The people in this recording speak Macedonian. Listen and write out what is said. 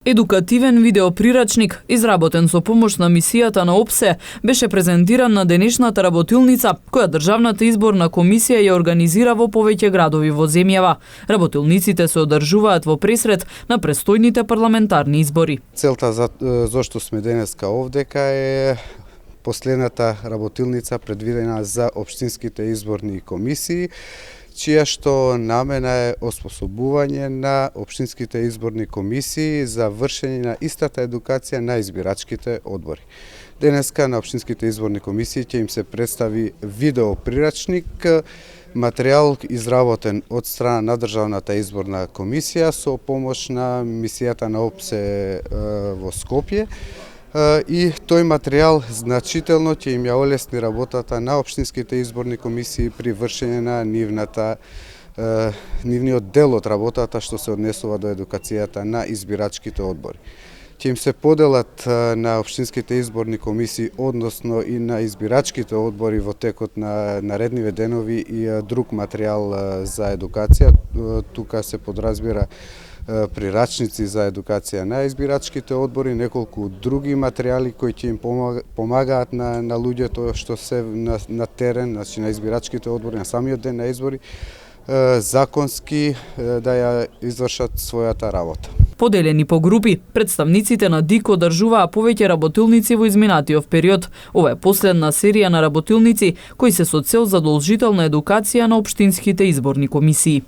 Едукативен видеоприрачник, изработен со помош на мисијата на ОПСЕ, беше презентиран на денешната работилница, која Државната изборна комисија ја организира во повеќе градови во земјава. Работилниците се одржуваат во пресред на престојните парламентарни избори. Целта зашто сме денеска овдека е последната работилница предвидена за општинските изборни комисии, чија што намена е оспособување на општинските изборни комисии за вршење на истата едукација на избирачките одбори. Денеска на општинските изборни комисии ќе им се представи видеоприрачник, материјал изработен од страна на Државната изборна комисија со помош на мисијата на ОПСЕ во Скопје. И тој материјал значително ќе им ја олесни работата на општинските изборни комисии при вршење на нивниот дел од работата што се однесува до едукацијата на избирачките одбори. Ќе им се поделат на општинските изборни комисии, односно и на избирачките одбори во текот на наредниве денови и друг материјал за едукација. Тука се подразбира прирачници за едукација на избирачките одбори, неколку други материјали кои ќе им помагаат на луѓето што се на терен, значи на избирачките одбори, на самиот ден на избори, законски да ја извршат својата работа. Поделени по групи, представниците на ДИК одржуваа повеќе работилници во изминатиот период. Ова е последна серија на работилници кои се со цел задолжителна едукација на општинските изборни комисии.